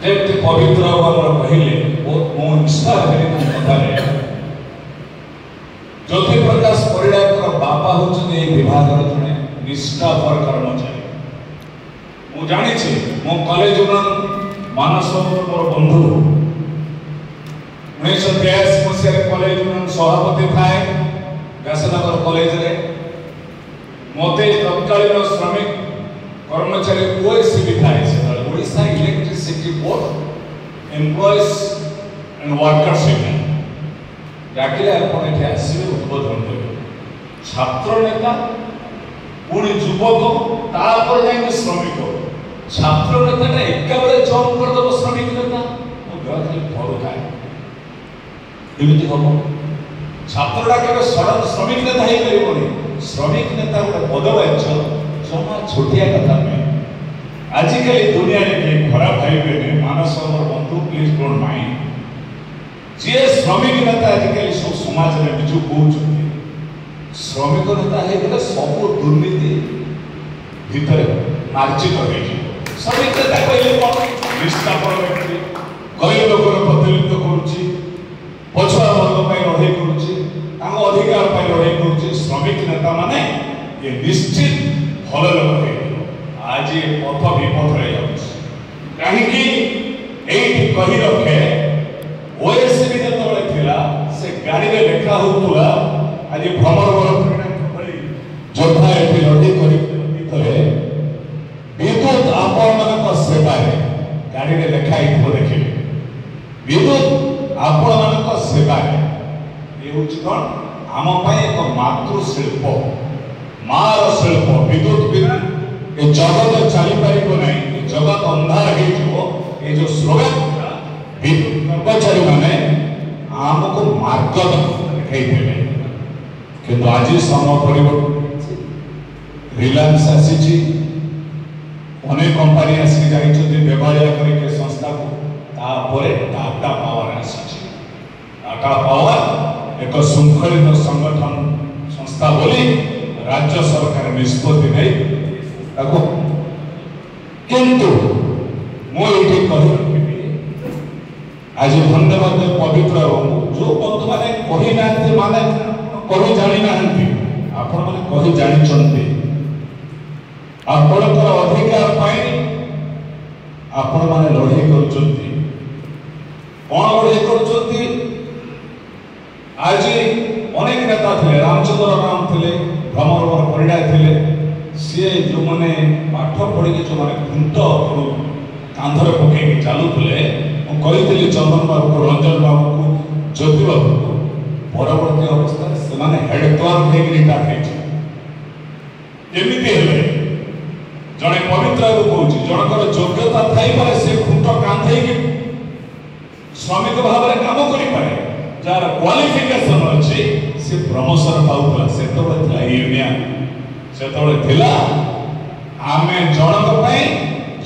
ଯେମିତି ପବିତ୍ର ଆମର କହିଲେ ମୁଁ ନିଷ୍ଠା ହେଲି କଥାରେ ଜ୍ୟୋତି ପ୍ରକାଶ ପରିଡ଼ାଙ୍କର ବାପା ହେଉଛନ୍ତି ଏହି ବିଭାଗର ଜଣେ ନିଷ୍ଠାପର କର୍ମଚାରୀ। ମୁଁ ଜାଣିଛି ମୋ କଲେଜ ମାନସ ମୋର ବନ୍ଧୁ 1983 ମସିହାରେ କଲେଜ ସଭାପତି ଥାଏ ବ୍ୟାସନଗର କଲେଜରେ। ମୋତେ ତତ୍କାଳୀନ ଶ୍ରମିକ କର୍ମଚାରୀ ଓଏସିବି ଥାଏ ସେତେବେଳେ Odisha electricity board employees and workers union ଡାକିଲେ ଆପଣ ଏଠି ଆସିବେ ଉଦ୍ବୋଧନ ଦେବେ। ଛାତ୍ର ନେତା ପୁଣି ଯୁବକ ତାପରେ ଯାଇକି ଶ୍ରମିକ। ଛାତ୍ର ନେତାଟା ଏକାବେଳେ ଜମ୍ପ କରିଦେବ ଶ୍ରମିକ ନେତା ମୋ ଦେହ ଖାଲି ଥରୁଥାଏ। ଏମିତି ହବ? ଛାତ୍ରଟା କେବେ ସଡ଼ନ ଶ୍ରମିକ ନେତା ହେଇପାରିବନି। ଶ୍ରମିକ ନେତା ଗୋଟେ ପଦବାଚ୍ୟ ଜମା ଛୋଟିଆ କଥା ନୁହେଁ। ଆଜିକାଲି ଦୁନିଆରେ କେହି ଖରାପ ଭାବିବେନି, ମାନସ ଆମର ବନ୍ଧୁ ପ୍ଲିଜ୍ ଡୋଣ୍ଟ ମାଇଣ୍ଡ। ଯିଏ ଶ୍ରମିକ ନେତା ଆଜିକାଲି ସବୁ ସମାଜରେ ନିଜକୁ କହୁଛନ୍ତି ଶ୍ରମିକ ନେତା ହେଇଗଲେ ସବୁ ଦୁର୍ନୀତି ଭିତରେ ମାର୍ଜିତ ହେଇଯିବ। ଶ୍ରମିକ ନେତା କହିଲେ କ'ଣ? ନିଷ୍ଠାପର ବ୍ୟକ୍ତି, ଗରିବ ଲୋକର ପ୍ରତିନିଧିତ୍ୱ କରୁଛି, ପଛୁଆ ବର୍ଗ ପାଇଁ ଲଢ଼େଇ କରୁଛି, ତାଙ୍କ ଅଧିକାର ପାଇଁ ଲଢ଼େଇ କରୁଛି। ଶ୍ରମିକ ନେତା ମାନେ ଏ ନିଶ୍ଚିତ ଭଲ ଲୋକ ହେଇଯିବ। ଆଜି ପଥ ବିପଥରେ ଯାଉଛି କାହିଁକି? ଏଇଠି କହି ରଖେ ଓଏସିବି ଯେତେବେଳେ ଥିଲା ସେ ଗାଡ଼ିରେ ଲେଖା ହେଉଥିଲା ଆଜି ଭ୍ରମର ଭଳି ଯୋଦ୍ଧା ଏଠି ଲଢ଼େଇ କରି ଭିତରେ ବିଦ୍ୟୁତ ଆପଣମାନଙ୍କ ସେବାରେ ଗାଡ଼ିରେ ଲେଖା ହେଇଥିବ ଦେଖିବେ। ବିଦ୍ୟୁତ ଆପଣମାନଙ୍କ ସେବାରେ ଇଏ ହେଉଛି କ'ଣ? ଆମ ପାଇଁ ଏକ ମାତୃଶିଳ୍ପ, ମାର ଶିଳ୍ପ। ବିଦ୍ୟୁତ ଏ ଜଗତ ଚାଲିପାରିବ ନାହିଁ, ଏ ଜଗତ ଅନ୍ଧାର ହେଇଯିବ। ଏ ଯେଉଁ ସ୍ଲୋଗାନଟା ବିଦ୍ୟୁତ କର୍ମଚାରୀ ମାନେ ଆମକୁ ମାର୍ଗ ଦେଖାଇଦେବେ। କିନ୍ତୁ ଆଜି ସମୟ ପରିବର୍ତ୍ତନ, ରିଲାଏନ୍ସ ଆସିଛି, ଅନେକ କମ୍ପାନୀ ଆସିକି ଯାଇଛନ୍ତି ବ୍ୟବହାର କରିକି ସଂସ୍ଥାକୁ। ତାପରେ ଟାଟା ପାୱାର ଆସିଛି। ଟାଟା ପାୱାର ଏକ ଶୃଙ୍ଖଳିତ ସଂଗଠନ ସଂସ୍ଥା ବୋଲି ରାଜ୍ୟ ସରକାର ନିଷ୍ପତ୍ତି ନେଇ ତାକୁ। କିନ୍ତୁ ମୁଁ ଏଇଠି କହି ରଖିବି ଆଜି ଧନ୍ୟବାଦ ପବିତ୍ର ଯେଉଁ ବନ୍ଧୁମାନେ କହିନାହାନ୍ତି ମାନେ କହି ଜାଣିନାହାନ୍ତି, ଆପଣମାନେ କହି ଜାଣିଛନ୍ତି। ଆପଣଙ୍କର ଅଧିକାର ପାଇଁ ଆପଣମାନେ ଲଢ଼େଇ କରୁଛନ୍ତି। କ'ଣ ଲଢ଼େଇ କରୁଛନ୍ତି? ଆଜି ଅନେକ ନେତା ଥିଲେ, ରାମଚନ୍ଦ୍ର ରାମ ଥିଲେ, ଭ୍ରମର ପରିଡ଼ା ଥିଲେ। ସିଏ ଯେଉଁମାନେ ପାଠ ପଢ଼ିକି ଯେଉଁମାନେ ଖୁଣ୍ଟ କାନ୍ଧରେ ପକେଇକି ଚାଲୁଥିଲେ, ମୁଁ କହିଥିଲି ଚନ୍ଦନ ବାବୁକୁ, ରଞ୍ଜନ ବାବୁକୁ, ଜ୍ୟୋତି ବାବୁକୁ, ପରବର୍ତ୍ତୀ ଅବସ୍ଥାରେ ସେମାନେ ହେଡ୍ କ୍ଲର୍କ ହେଇକି ରିଟାୟାର୍ଡ ହେଇଛନ୍ତି। ଏମିତି ହେଲେ ଜଣେ ପବିତ୍ର ବାବୁ କହୁଛି ଜଣଙ୍କର ଯୋଗ୍ୟତା ଥାଇପାରେ, ସେ ଖୁଣ୍ଟ କାନ୍ଧେଇକି ଶ୍ରମିକ ଭାବରେ କାମ କରିପାରେ। ଯାହାର କ୍ୱାଲିଫିକେସନ ଅଛି ସେ ପ୍ରମୋସନ ପାଉଥିଲା। ସେତେବେଳେ ଥିଲା ୟୁନିୟନ, ସେତେବେଳେ ଥିଲା ଆମେ ଜଣଙ୍କ ପାଇଁ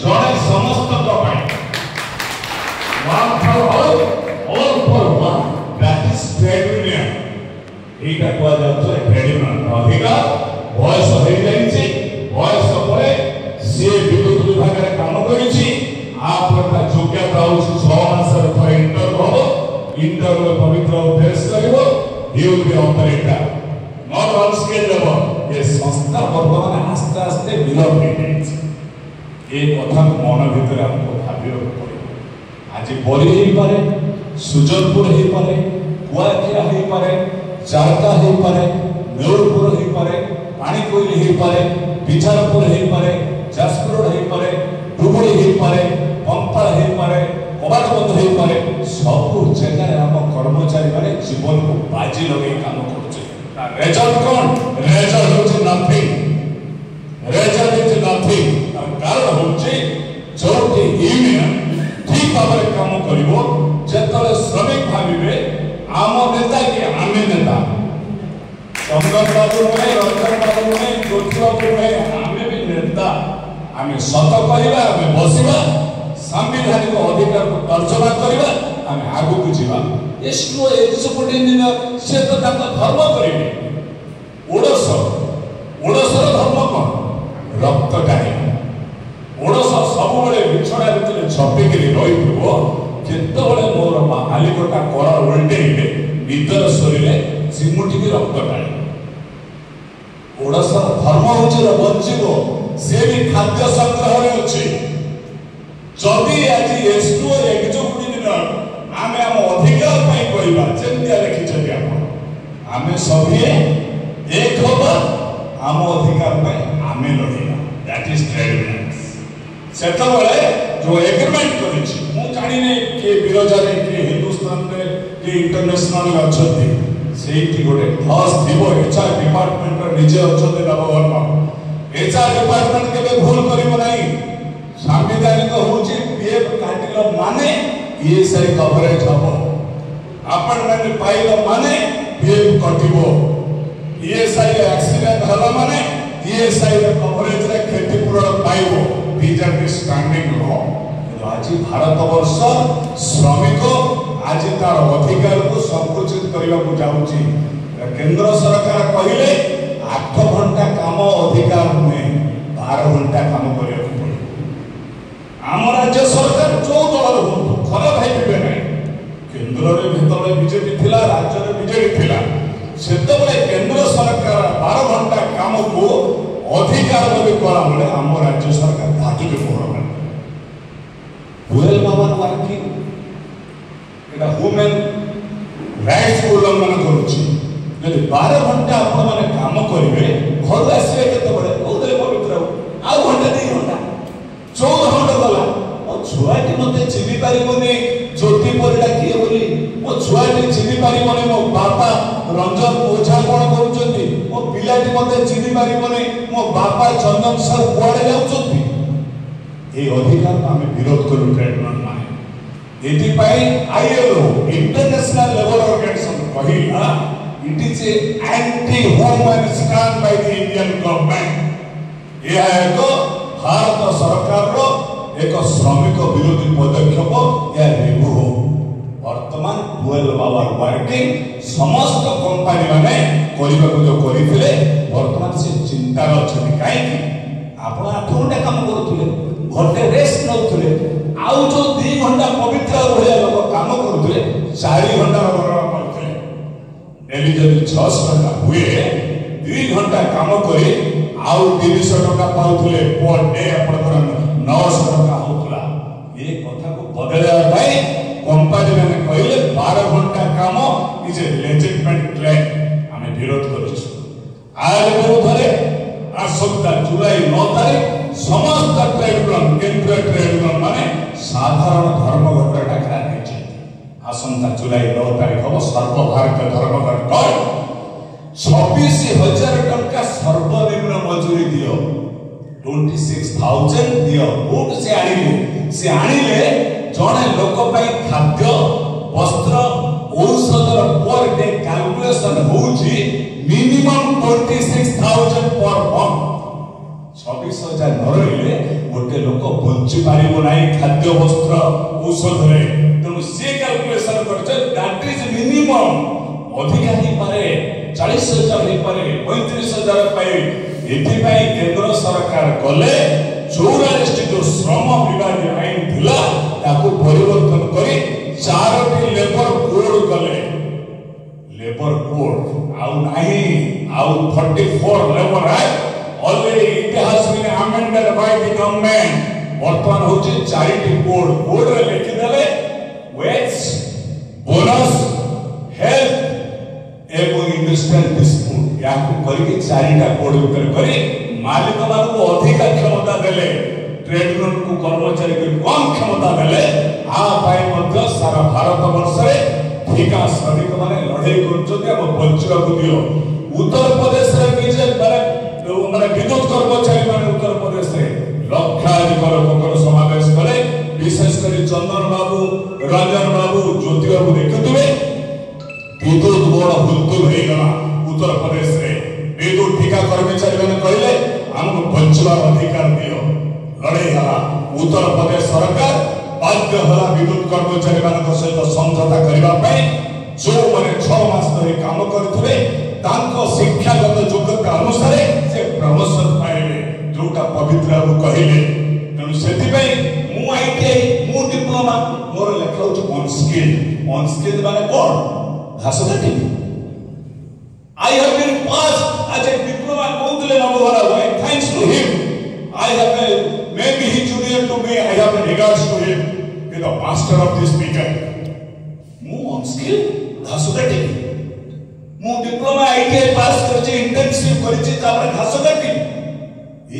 ଜଣେ ସମସ୍ତଙ୍କ ପାଇଁ। one for all, all for one, that is trade union। এইটা କୁହାଯାଉଛି trade union। ଅଧିକାର ବୟସ ହେଇଯାଇଛି, ବୟସ ପରେ ସିଏ ବିଦ୍ୟୁତ ବିଭାଗରେ କାମ କରିଛି। ତା ଯୋଗ୍ୟତା ହେଉଛି 6 ମାସରେ ଥରେ ଇଣ୍ଟରଭ୍ୟୁ ହବ। ଇଣ୍ଟରଭ୍ୟୁ ପବିତ୍ର ଫେସ୍ କରିବ। he will be operator, not on scale level। ଏ ସଂସ୍ଥା ବର୍ତ୍ତମାନ ଆସ୍ତେ ଆସ୍ତେ ବିଲୋପ ହେଇଯାଇଛି। ଏ କଥାକୁ ମନ ଭିତରେ ଆମକୁ ଭାବିବାକୁ ପଡ଼ିବ। ଆଜି ବରି ହେଇପାରେ, ସୁଜନପୁର ହେଇପାରେ, କୁଆଖିଆ ହେଇପାରେ, ଜାରକା ହେଇପାରେ, ନେଉରପୁର ହେଇପାରେ, ପାଣିକୋଇଲି ହେଇପାରେ, ବିଚାରପୁର ହେଇପାରେ, ଯାଜପୁର ହେଇପାରେ, ଡୁବୁରି ହେଇପାରେ, ପମ୍ପାଳ ହେଇପାରେ, କବାଟବନ୍ଧ ହେଇପାରେ। ସବୁ ଜାଗାରେ ଆମ କର୍ମଚାରୀ ମାନେ ଜୀବନକୁ ବାଜି ଲଗେଇ କାମ କରୁଛନ୍ତି। ରେଜଲ୍ଟ କ'ଣ? ରେଜଲ୍ଟ ହେଉଛି ନଥିଂ। ରେଜଲ୍ଟ ହେଉଛି ନଥିଂ। ତାର କାରଣ ହେଉଛି ଯେଉଁଠି ୟୁନିୟନ ଠିକ ଭାବରେ କାମ କରିବ, ଯେତେବେଳେ ଶ୍ରମିକ ଭାବିବେ ଆମ ନେତା କି ଆମେ ନେତା, ଚନ୍ଦନ ବାବୁ ନୁହେଁ, ରଞ୍ଜନ ବାବୁ ନୁହେଁ, ଜ୍ୟୋତି ବାବୁ ନୁହେଁ, ଆମେ ବି ନେତା। ଆମେ ସତ କହିବା, ଆମେ ବସିବା, ସାମ୍ବିଧାନିକ ଅଧିକାରକୁ ତର୍ଜମା କରିବା, ଆମେ ଆଗକୁ ଯିବା। ଏସ୍ଟିଓ ଏକ୍ସିକ୍ୟୁଟିଭ ଇଞ୍ଜିନିୟର ସେ ତ ତାଙ୍କ ଧର୍ମ କରିବେ। ଓଡିଶାର ଧର୍ମ କ'ଣ? ରକ୍ତ ଟାଣିବା। ଓଡିଶା ସବୁବେଳେ ବିଛଣା ଭିତରେ छपिकी रही केतबले मोर मालिकटा कड़ा उल्टेइले निदर शरीर चिमुटिकी रक्त टाणी ओडार धर्म हूँ बंचब से भी खाद्य संग्रह अच्छी जदि आज S2 दिन आम आम अधिकार कहवा जमी लिखिं आम सभी एक होगा आम अधिकार आम लड़ेगा दैट इज ट्रेड यूनियंस से जो एग्रीमेंट करिछि मु जानि नै के बिरजा रे के हिंदुस्तान रे के इंटरनेशनल अछथि सेठी गोटे खास दिबो एचआर डिपार्टमेंट रे निजे अछथि बाबा एचआर डिपार्टमेंट केबे भूल करिवो नै संविधानिक होछि पीएफ काटिलो माने ईएसआई कवरेज हबो आपण माने पाइलो माने पीएफ कटिबो ईएसआई एक्सीडेंट हला माने ईएसआई रे कवरेज रे क्षतिपूरण पाइबो these are the standing law आज भारत वर्ष श्रमिक आज तार अधिकार को संकुचित करने को जाऊँगी केंद्र सरकार कहले 8 घंटा काम अधिकार नुहे 12 घंटा काम करने पड़े आम राज्य सरकार जो दल हूँ खराब है ना केंद्र में बीजेपी थिला राज्य में बीजेपी थिला सेतबले केंद्र सरकार 12 घंटा काम को अधिकार कला बेले आम राज्य सरकार घाटी के फोड़ बुएल बाबा वर्किंग एटा ह्यूमन राइट्स को उल्लंघन करूची यदि 12 घंटा आपण माने काम करिवे घर आसीबे केते बडे ओदले पवित्र आ घंटा 2 घंटा 14 घंटा गला ओ छुआटी मते चिनि पारिबोनी ज्योति परिडा किए बोली ओ छुआटी चिनि पारिबोनी मो बापा रंजन ओझा कोन करूचंती ओ पिलाटी मते चिनि पारिबोनी मो बापा चंदन सर कुआडे जाउचंती ए अधिकार को आमे विरोध करू ट्रेड यूनियन माने एति पई आईएलओ इंटरनेशनल लेबर ऑर्गेनाइजेशन कहिला it is a anti human stand by the Indian government यह एक भारत सरकार रो एक श्रमिक विरोधी पदक्षेप या रिव्यू वर्तमान बुएल बाबा वर्किंग समस्त कंपनी माने करिबा को जो करिथिले वर्तमान से चिंता अछि काई आपण 8 घंटा काम करूथिले घंटे रेस्ट नउथले आउ जो 2 घंटा पवित्र भया लोग काम करूथले 4 घंटा रगड़ा करथले डेली जब 600 टका हुए 2 घंटा काम करे आउ 300 टका पाउथले पर डे आपण 900 टका होतला ये कथा को बदलया भाई कंपनी ने कहले 12 घंटा काम इज ए लेजिटिमेट क्लेम हमें विरोध करिछु आज विरोधरे आसंता जुलाई 9 तारीख समस्त ट्रेड यूनियन केंद्रीय ट्रेड यूनियन माने साधारण धर्मघट डाकरा देछि आसंता जुलाई 9 तारीख हम सर्व भारतीय धर्मघट कर 26,000 टका सर्वनिम्न मजूरी दियो 26,000 दियो कोट से आनिले जने लोक पई खाद्य वस्त्र औषधर पर डे कैलकुलेशन होउची मिनिमम 26,000 पर मंथ 26,000 नरइले गोटे लोक बंची पारिबो नाही खाद्य वस्त्र औषध रे तनु से कैलकुलेशन करछ दैट इज मिनिमम अधिका ही पारे 40,000 ही पारे 35,000 पाए एथि पई केंद्र सरकार गले 44 जो श्रम विभाग आईन थिला ताको परिवर्तन करी 4टी लेबर कोड गले लेबर कोड आउ नाही आउ 34 labour act already it has been amended by the government वर्तमान होची 4टी कोड रे लिखि देले वेज बोनस हेल्थ एवं इंडस्ट्रियल डिस्प्यूट याकू करी 4टा कोड ऊपर करी मालिक मान को अधिक क्षमता देले ट्रेड यूनियन को कर्मचारी को कम क्षमता देले आ पाए मध्य सारा भारत वर्ष रे ठेका श्रमिक माने लड़ाई करछते हम बंचवा को दियो उत्तर प्रदेश रे बीजे माने विद्युत कर्मचारी माने उत्तर प्रदेश रे लक्षाधिक लोकर समावेश करे विशेष कर चंदन बाबू रंजन बाबू ज्योति बाबू देखुतबे विद्युत बोर्ड हुलतुल हो गला उत्तर प्रदेश रे विद्युत ठेका कर्मचारी माने कहले हमको बंचवा अधिकार दियो लड़ाई हला उत्तर प्रदेश सरकार बाध्य हला विद्युत कर्मचारी मान सहित समझौता करबा पई जो माने 6 मास धरि काम करथिबे तांको शिक्षागत योग्यता अनुसार से प्रमोशन पाइबे जोटा पवित्र कहले तेणु सेति पई मु मु आईटीआई मु डिप्लोमा मोर लेखा होच अनस्किल्ड माने कोन घास काटी I have been passed as a diploma कोदले नबोरा way thanks to him I have maybe he junior to me I have regards to him with the master of this speaker मु unskilled घास काटी मु diploma ITI pass करछि internship करछि तापर घास काटी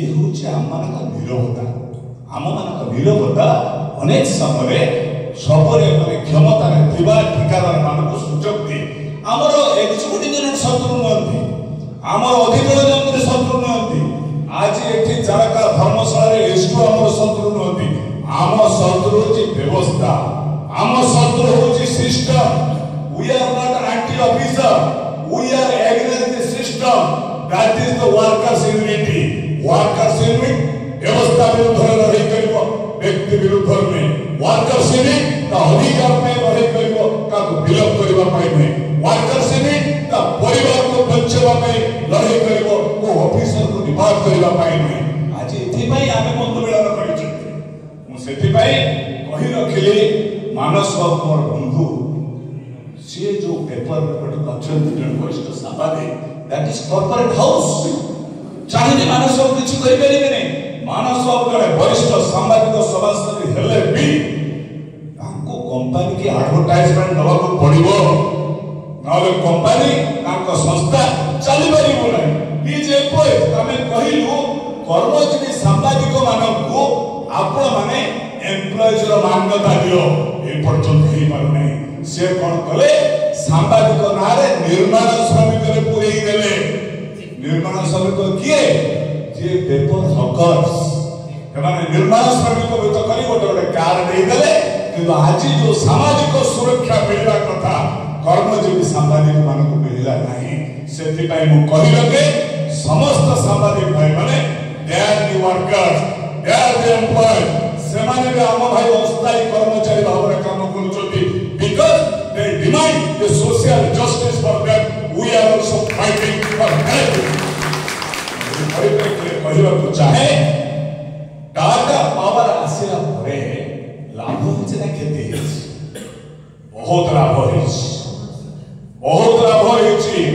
ए होछि आम नीरवता अनेक समय सबरे माने क्षमता थिबा ठिकादार मानक सुजोग दे आमर एक्जिक्यूटिव जन शत्रु नहंती आमर अधिकारी जन शत्रु नहंती आज एठी जारका धर्मशाला रे एसटू आमर शत्रु नहंती आम शत्रु होची व्यवस्था आम शत्रु होची system we are not anti officer we are against the system that is the workers unity व्यवस्था विरुद्ध लड़ाई करिवो व्यक्ति विरुद्ध में वर्कर्स यूनिट ता अधिकार पे लड़ाई करिवो का विलोप करबा पाई नै वर्कर्स यूनिट ता परिवार को बचावा पे लड़ाई करिवो को ऑफिसर को निवार करबा पाई नै आज एथि भाई आमे बंधु मिलन करिछु मु सेथि भाई कहि रखिले मानस बाबू मोर बंधु से जो पेपर रिपोर्ट अक्षर जन वरिष्ठ सभापति दैट इज कॉर्पोरेट हाउस चाहिए मानस बाबू किछु करि परिबे नै मानस बाबू जड़े वरिष्ठ सांबादिक सभापति हेले भी तांको कंपनी की एडवर्टाइजमेंट दवा को पड़िबो नले कंपनी तांको संस्था चली परिबो नै डीजे पोय तमे कहिलु कर्मचारी सांबादिक मानको आपण माने एम्प्लॉइज रो मान्यता दियो ए पर्यंत ही पर नै से कोन कले सांबादिक नारे निर्माण श्रमिक रे पुरेई देले निर्माण श्रमिक किए जे पेपर हकर्स एमाने निर्माण श्रमिक तो करी गोटे कार दे देले किंतु आज जो सामाजिक सुरक्षा मिलवा कथा कर्मजीवी सांबादिक मानको मिलला नाही सेति पई मु कहि लगे समस्त सांबादिक भाई माने they are the workers they are the employees से माने भी हम भाई अस्थायी कर्मचारी भाବରେ काम करूछथि because they demand the social justice for them we are also fighting for health कहवा चाहे टाटा पावर आसला लाभ होचे ना क्षति बहुत लाभ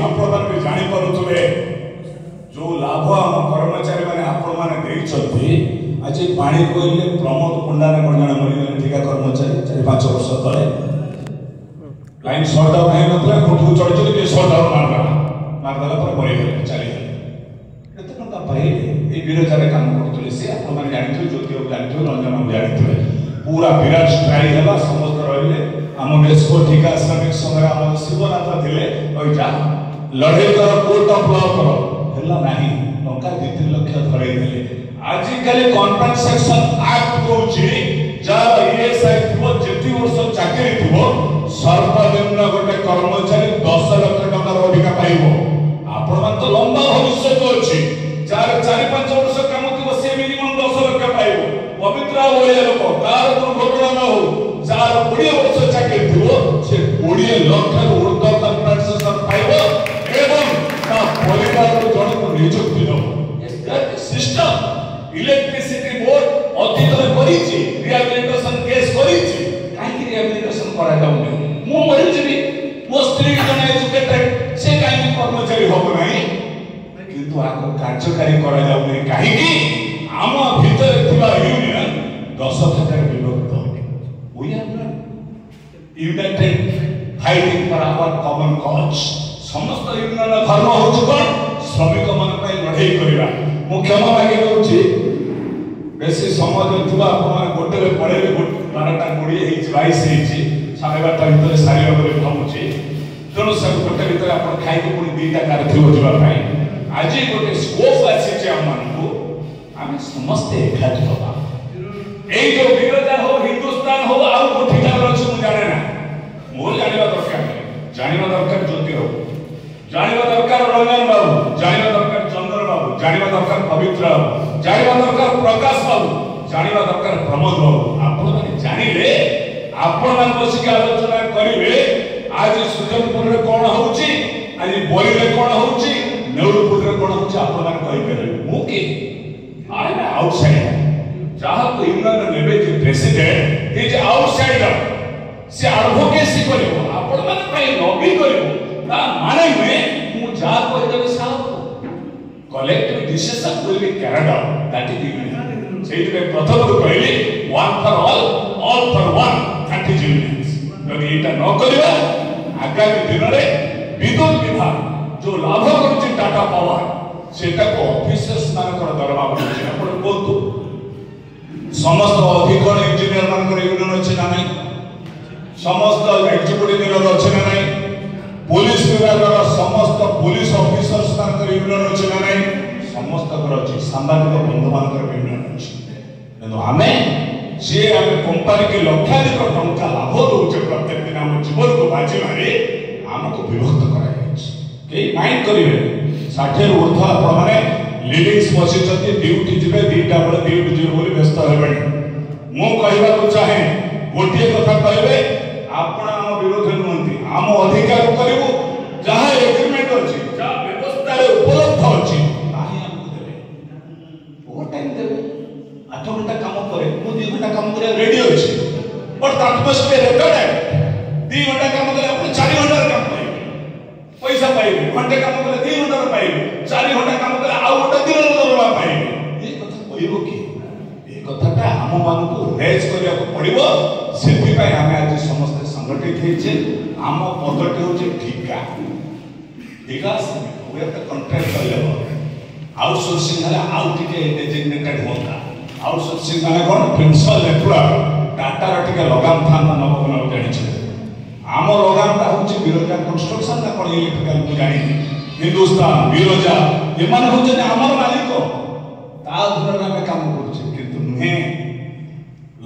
आपण माने जानि परुथले जो लाभ हम कर्मचारी माने आपण माने देइछथि आज पानी कोइले प्रमोद पंडा ने कोन जण मरि ठिका कर्मचारी 4-5 वर्ष तले लाइन शॉर्ट डाउन है नतला कोठू चढ़ के शॉर्ट डाउन मारदला पर मरि गेले चली ए विरोधारे काम करथले से आपण माने जानिथु ज्योति बाबू जानिथु रंजन बाबू जानिथु पूरा विराट स्ट्राइक हला समस्त रहले हम मेसको ठिका श्रमिक संघ हम शिवनाथ थिले ओइ जा लड़े कर कोर्ट ऑफ लॉ करो हला नाही टंका 2-3 लाख धरै देले आज काली कॉम्पेंसेशन एक्ट कहूची जार ईएसआई थो जेति वर्ष चाकरी थो सर्वनिम्न गोटे कर्मचारी 10 लाख टका अधिक पाइबो आपण मान तो लंबा भविष्य तो अछि चार 4-5 वर्ष काम थो से मिनिमम 10 लाख पाइबो पवित्र होया लोक कार दुर्घटना न हो चार 20 वर्ष चाकरी थो से 20 लाख ऊर्ध्व कॉम्पेंसेशन पाइबो एवं ता परिवार को जण को नियुक्ति दो सिस्टम इलेक्ट्रिसिटी बोर्ड अधिकार करिछि रिहैबिलिटेशन केस करिछि काहे कि रिहैबिलिटेशन करा जाउनी मु मरि जेबी मो स्त्री जन एजुकेटेड से काहे कर्मचारी होबो नाही किंतु आको कार्यकारी करा जाउनी काहे कि आम भीतर थिबा यूनियन 10,000 विभक्त we are not united fighting for our common cause समस्त यूनियन धर्म होछु कोन श्रमिक मन पय लड़ाई करिवा मु क्षमा मागे होछि बेसी समय थिबा आपण गोटेले पळेले 12टा 20 हेछि 22 हेछि 12:30 भितर सारिया बोले भामुछि तेणु सब गोटे भितर आपण खाइ को पुनी 2टा कार थिबो जिबा पय आज गोटे स्कोप अछि जे हमनको आमे समस्त एकाठी होबा ए जो विरोधा हो हिंदुस्तान हो आ कोठी का रछु मु जाने ना मोर जानिबा दरकार ज्योति हो जानिबा दरकार रंजन बाबू जानिबा दरकार चंद्र बाबू जानिबा दरकार पवित्र बाबू जानिबा दरकार प्रकाश बाबू जानिबा दरकार प्रमोद बाबू आपण माने जानिले आपण मान बसिक आलोचना करिवे आज सुजनपुर रे कोन होउची आज बोली रे कोन होउची नेउरपुर रे कोन होउची आपण मान कहि परबे मु के आई एम आउटसाइडर जहाँ को यूनियन लेवे जे प्रेसिडेंट इज आउटसाइडर से एडवोकेसी करिवो आपण माने पई लॉबी करिवो ता माने में मु जा कहि देबे साहब collective decision will be carried out that is union सेहि पे प्रथम तो कहली one for all for one that is unions यदि एटा न करिवा आगामी दिन रे विद्युत विभाग जो लाभ करूची टाटा पावर सेटा को ऑफिसर्स मानकर दरमा बढुची आपण बोलतो समस्त अधिकरण इंजीनियर मानकर यूनियन अछि ना नहीं समस्त एग्जीक्यूटिव यूनियन अछि ना नहीं पुलिस विभाग समस्त पुलिस ऑफिसर्स मानकर यूनियन अछि ना नहीं समस्त कर अछि सांबादिक बंधु मानकर यूनियन अछि किंतु हमें जे हम कंपनी के लक्षाधिक टंका लाभ दउचे प्रत्येक दिन हम जीवन को बाजी मारी हमको विभक्त कराइ के माइंड करिवे 60 ऊर्ध्व आपण माने लीडिंग्स बसिचंती ड्यूटी जिबे दीटा बळे ड्यूटी जिबे बोली व्यस्त हेबेनी मु कहबा को चाहे गोटिए कथा कहबे आपण हम विरोध नहंती हम अधिकार करिवो जहा एग्रीमेंट अछि जा व्यवस्था रे उपलब्ध अछि ताही हमको देबे ओवर टाइम देबे 8 घंटा काम करे मु 2 घंटा काम करे रेडी अछि but that must be recorded 2 घंटा काम करे आपण 4 घंटा काम करे पैसा पाइबे घंटे काम करे 2 घंटा पाइबे 4 घंटा काम करे आ गोटा दिन दरमा पाइबे ए कथा कहबो की ए कथाटा हम मान को रेज करिया को पड़िबो सेति पय हम आज समस्त संगठित हेचे हम पदटे होचे ठिका ठिका से वे त कॉन्ट्रैक्ट लेवल आउटसोर्सिंग हला आउट टिके डेजिग्नेटेड होता आउटसोर्सिंग माने कोन प्रिंसिपल एम्प्लॉय टाटा रा टिके लगाम थान न बन जानि छै आम लगामटा होची बिरोजा कंस्ट्रक्शन ना कोन इलेक्ट्रिकल को जानि हिंदुस्तान बिरोजा ये मान होचे हमर मालिक ता धुरा में काम करछे किंतु नुहे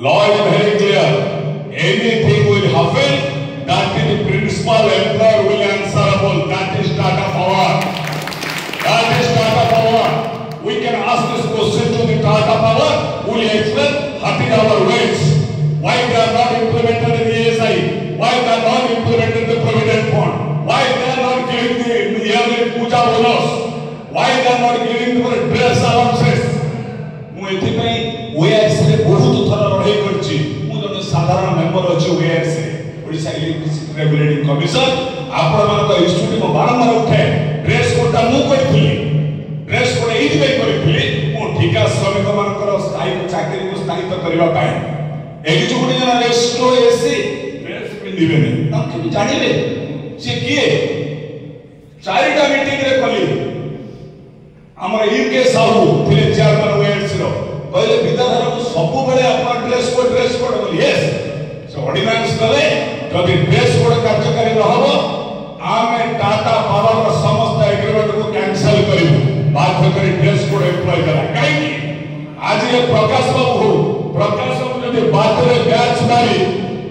law is very clear anything will happen that is the principal employer will answerable that is Tata Power we can ask this question to the Tata Power will explain what is our rates why they are not implemented in the ESI why they are not implemented the provident fund why they are not giving the yearly puja bonus why they are not giving the dress allowances मु एथि पई OS रे बहुत थरा लड़ाई करछि मु जने साधारण मेंबर अछि ओएस रे ओडिसा इलेक्ट्रिसिटी रेगुलेटिंग कमिशन आपण मान को इंस्टीट्यूट को बारंबार उठे ड्रेस कोडा मु करथिली ड्रेस कोड एथि पई करथिली मु ठिका श्रमिक मानकर स्थायी चाकरी को स्थायित्व करबा पाए एग्जीक्यूटिव जन रेस्टो एसी ड्रेस पिंदिबे नै हम के जानिबे से किए चारिटा मीटिंग रे कली हमर ईके साहू थिले चेयरमैन ओएस रो कहले विद्याधर को सब बेले अपन ड्रेस कोड बोली यस से ऑर्डिनेंस कले जदि ड्रेस कोड कार्यकारी रहबो आमे टाटा पावर रो समस्त एग्रीमेंट को कैंसिल करिवो बाध्य करी ड्रेस कोड एप्लाई करा काई आज ये प्रकाश बाबू जदि बाध्य रे बैच मारी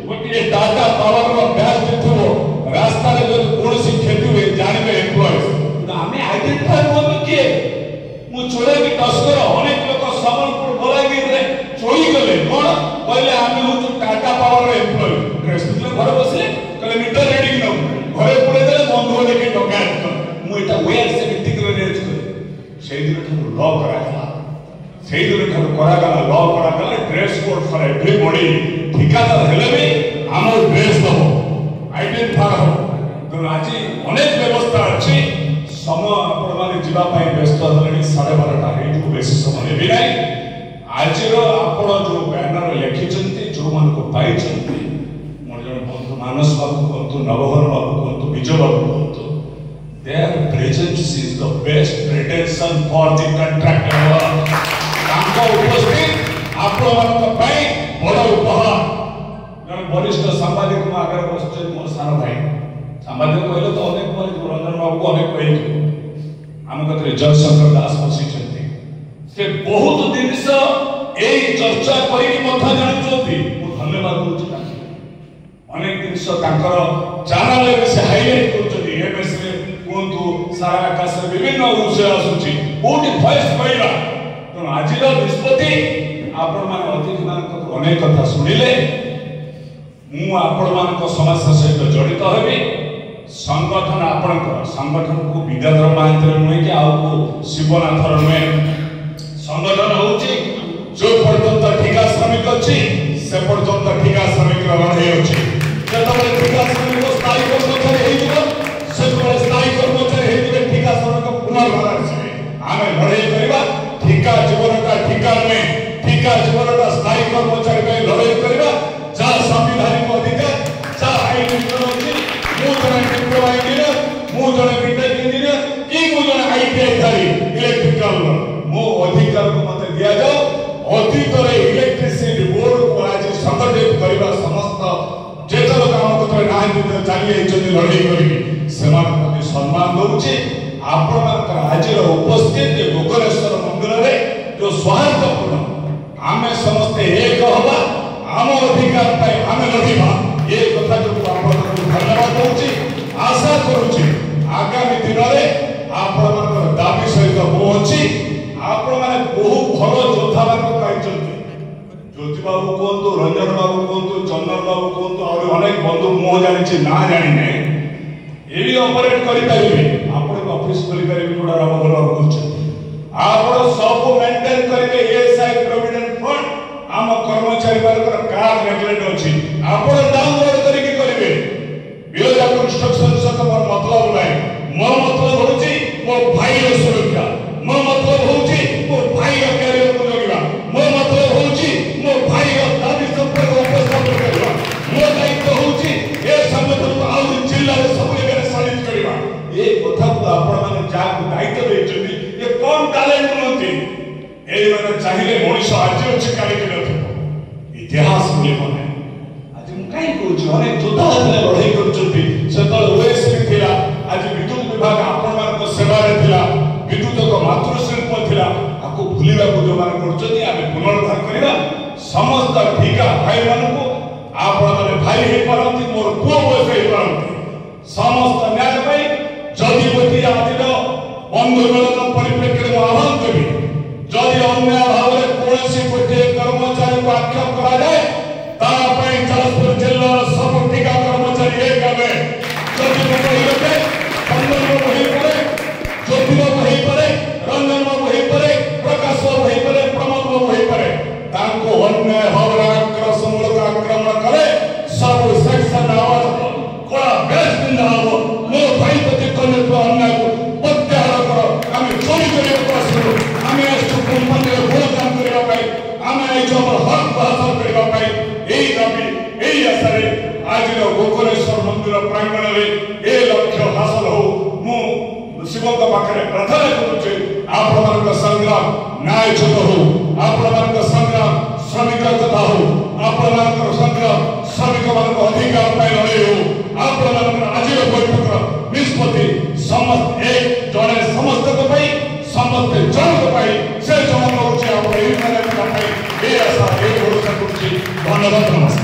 गोटे टाटा पावर रो बैच दिथबो रास्ता रे जदि कोनसी खेती हुए जानबे एम्प्लॉयज हमें आइडेंटिफाई होबे के मु चोरे की तस्कर अनेक लोक समलपुर बलागीर रे चोरी गले कोन कहले हम हु टाटा पावर रे एम्प्लॉय ड्रेस दिले घर बसले कहले मीटर रीडिंग न घरे पड़े देले बंधु लेके डकायत मु एटा वेयर से मीटिंग रे रेज कर सेहि दिन ठु लॉ कराला सेहि दिन ठु कराला लॉ कराला ड्रेस कोड फॉर एवरीबॉडी ठिकादार हेले भी हमर ड्रेस दबो आइडेंटिफाई हो तो आज अनेक व्यवस्था अछि समय आपण माने जीवा पाई व्यस्त हलनी 12:30 एठू बेसी समय भी नाही आज रो आपण जो बैनर लिखिचंती जो मन को पाइचंती मोर जन बंधु मानस बाबू को नवहर बाबू को विजय बाबू को there presence is the best pretension for the contractor तांको उपस्थित आपण मन को पाई बड़ उपहार जन वरिष्ठ सांबादिक को आगे बसचे मोर सारा भाई सांबादिक कहले तो अनेक पर रंजन बाबू को अनेक कहि हम कतरे जयशंकर दास बसिचंती से बहुत दिन से एई चर्चा करी कि मथा जानिचोती मु धन्यवाद दूची अनेक दिन से तांकर चैनल रे से हाईलाइट करचोती एमएस रे कोंतु सारा आकाश रे विभिन्न विषय आसुची कोटी वॉइस पाइला तो आज रो निष्पत्ति आपण मान अतिथि मान को अनेक कथा सुनिले मु आपण मान को समस्या सहित जड़ित हेबी संगठन आपण संगठन को विद्याधर महांतर नुहे कि आउ को शिवनाथर नुहे संगठन होची जो पर्यंत ठिका श्रमिक अच्छी से पर्यंत ठिका श्रमिक लड़ाई अच्छी जतबे ठिका श्रमिक स्थायी कर्मचारी हेजिबो सेतबे स्थायी कर्मचारी हेजिबे ठिका श्रमिक पुनर्बार आसीबे आमे लड़ाई करबा ठिका जीवनटा ठिका में ठिका जीवनटा स्थायी कर्मचारी में लड़ाई करबा जा संविधानिक अधिकार जा आईन अछि मु जने डिप्लोमा इंजीनियर मु जने बीटेक इंजीनियर कि मु जने आईटीआई धारी इलेक्ट्रिकल मो अधिकार को मते दिया जाओ अतीत रे इलेक्ट्रिसिटी बोर्ड को आज संगठित करबा समस्त जेतलो काम को ना चली आइछन लड़ाई करी समान प्रति सम्मान दउछि आपनकर आज उपस्थित गोकर्णेश्वर मंदिर रे जो स्वार्थपूर्ण आमे समस्त एक हवा आम अधिकार पाई आमे लड़िबा ये कथा जो आपनकर धन्यवाद दउछि आशा करूछि आगामी दिन रे आपनकर दाबी सहित पहुंची आपण माने बहु भलो योद्धा मान पाइछन्ति ज्योति बाबू कोंतो रंजन बाबू कोंतो चंदन बाबू कोंतो और अनेक बंधु मो जानिछि ना जानिने एली ऑपरेट करि परिबे आपण ऑफिस करि परिबे जोडा राम भलो करछन्ति आपण सब मेंटेन करिवे एएसआई प्रोविडेंट फंड आम कर्मचारी बारकर कार नेगलेक्ट अछि आपण डाउनलोड करिके करिवे बिरोधा कंस्ट्रक्शन से तो मोर मतलब नै मोर मतलब होछि मो भाई रो सुरक्षा मो मतलब होछि मो भाई रो कैरियर को जोगिबा मो मतलब होछि मो भाई रो दाबी संपर्क उपस्थापन करबा मो दायित्व होछि ए संगठन को आउ जिल्ला रे सब जगह सालित करबा ए कथा को आपण माने जा दायित्व देछथि ए कोन टैलेंट नथि ए माने चाहिले मनुष्य आज अछि काली के नथि इतिहास बोले माने आज मु काई कहूछि अनेक योद्धा हले लड़ाई करछथि सेतल ओएसपी थिला आज विद्युत विभाग आपण मान को सेवा रे थिला विद्युत को मातृशिल्प थिला आको भूलिबा को जो मान करछथि आमे पुनरुद्धार करिबा समस्त ठिका भाई मान को आपण माने भाई हे परंती मोर पुओ बयस हे परंती समस्त न्याय पाई जदि पति आदिर बंधु मिलन परिप्रेक्षी आह्वान करी जदि अन्याय भाव में कौन गोटे कर्मचारी को आक्षेप करा जाए जाजपुर जिला सब ठिका कर्मचारी एक आवे जदि बही चंदन बही पड़े ज्योति बही पड़े रंजन बही पड़े प्रकाश बही पड़े प्रमोद बही पड़े अन्याय भाव आक्रमण आक्रमण करे सब सेक्शन आवाज कड़ा बेस दिन हो मो भाई प्रति कनेक्ट अन्याय को प्रत्याहार करो आम चोरी कर आम सुप्रीम मंदिर भोजन करने आम हक हासिल करने यही दाबी यही आशा आज गोकर्णेश्वर मंदिर प्रांगण में ए लक्ष्य हासिल हो मु शिव पाखे प्रार्थना करुचे आपण संग्राम न्यायच्युत हो आपण संग्राम श्रमिक कथा हो आपण संग्राम श्रमिक मान अधिकार लड़े हो आपण आज बैठक निष्पत्ति समस्त एक जड़े समस्त समस्त जन से जन करुचे आप आशा ये भरोसा करुचे धन्यवाद नमस्कार।